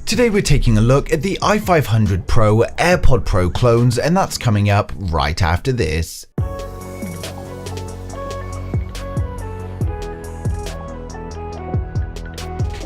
Today we're taking a look at the i500 Pro AirPod Pro clones, and that's coming up right after this.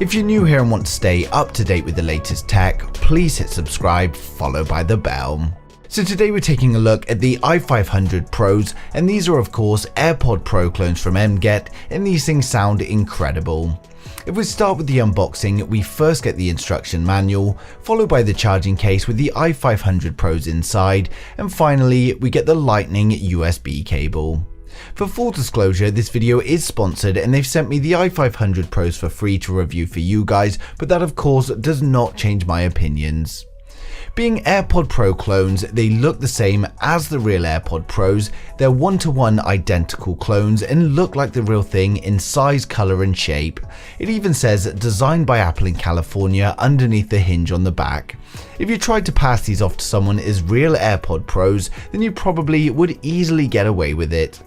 If you're new here and want to stay up to date with the latest tech, please hit subscribe followed by the bell. So today we're taking a look at the i500 Pros, and these are of course AirPod Pro clones from MGET, and these things sound incredible. If we start with the unboxing, we first get the instruction manual, followed by the charging case with the i500 Pros inside, and finally we get the lightning USB cable. For full disclosure, this video is sponsored and they've sent me the i500 Pros for free to review for you guys, but that of course does not change my opinions. Being AirPod Pro clones, they look the same as the real AirPod Pros. They're one-to-one identical clones and look like the real thing in size, color and shape. It even says designed by Apple in California underneath the hinge on the back. If you tried to pass these off to someone as real AirPod Pros, then you probably would easily get away with it.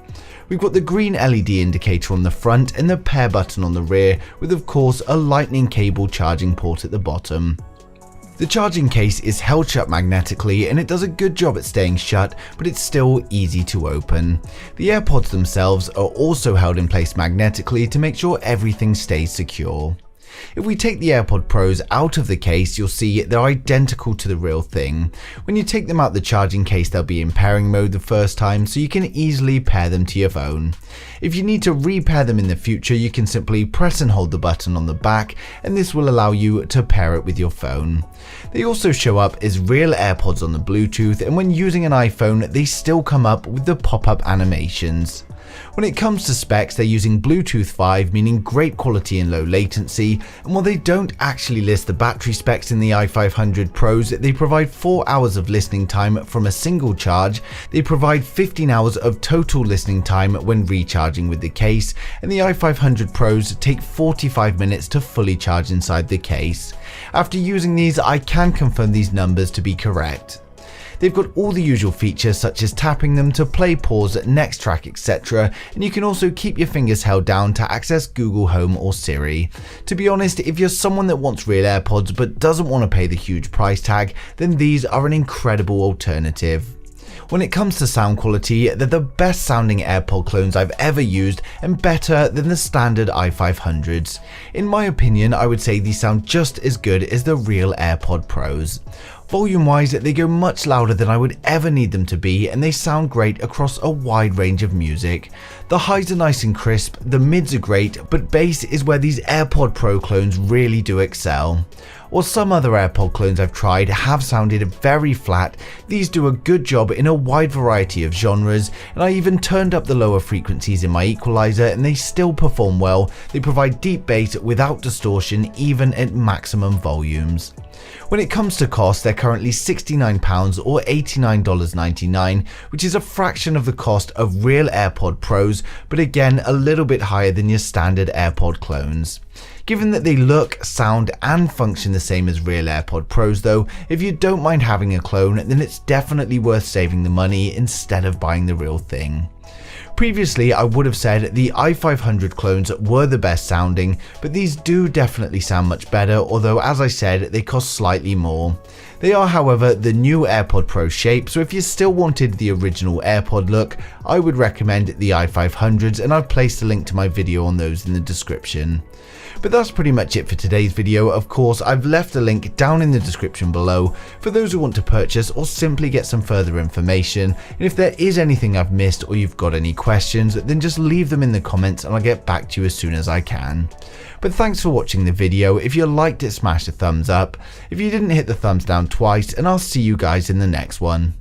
We've got the green LED indicator on the front and the pair button on the rear, with of course a lightning cable charging port at the bottom. The charging case is held shut magnetically and it does a good job at staying shut, but it's still easy to open. The AirPods themselves are also held in place magnetically to make sure everything stays secure. If we take the AirPod Pros out of the case, you'll see they're identical to the real thing. When you take them out the charging case, they'll be in pairing mode the first time, so you can easily pair them to your phone. If you need to repair them in the future, you can simply press and hold the button on the back, and this will allow you to pair it with your phone. They also show up as real AirPods on the Bluetooth, and when using an iPhone, they still come up with the pop-up animations. When it comes to specs, they're using Bluetooth 5, meaning great quality and low latency, and while they don't actually list the battery specs in the i500 Pros, they provide 4 hours of listening time from a single charge. They provide 15 hours of total listening time when recharging with the case, and the i500 Pros take 45 minutes to fully charge inside the case. After using these, I can confirm these numbers to be correct. They've got all the usual features such as tapping them to play, pause, next track, etc. And you can also keep your fingers held down to access Google Home or Siri. To be honest, if you're someone that wants real AirPods but doesn't want to pay the huge price tag, then these are an incredible alternative. When it comes to sound quality, they're the best sounding AirPod clones I've ever used and better than the standard i500s. In my opinion, I would say these sound just as good as the real AirPod Pros. Volume wise, they go much louder than I would ever need them to be, and they sound great across a wide range of music. The highs are nice and crisp, the mids are great, but bass is where these AirPod Pro clones really do excel. While some other AirPod clones I've tried have sounded very flat, these do a good job in a wide variety of genres, and I even turned up the lower frequencies in my equalizer and they still perform well. They provide deep bass without distortion, even at maximum volumes. When it comes to cost, they're currently £69 or $89.99, which is a fraction of the cost of real AirPod Pros, but again a little bit higher than your standard AirPod clones. Given that they look, sound and function the same as real AirPod Pros though, if you don't mind having a clone, then it's definitely worth saving the money instead of buying the real thing. Previously, I would have said the i500 clones were the best sounding, but these do definitely sound much better, although as I said, they cost slightly more. They are however the new AirPod Pro shape, so if you still wanted the original AirPod look, I would recommend the i500s, and I've placed a link to my video on those in the description. But that's pretty much it for today's video. Of course, I've left a link down in the description below for those who want to purchase or simply get some further information. And if there is anything I've missed or you've got any questions, then just leave them in the comments and I'll get back to you as soon as I can. But thanks for watching the video. If you liked it, smash the thumbs up. If you didn't, hit the thumbs down twice, and I'll see you guys in the next one.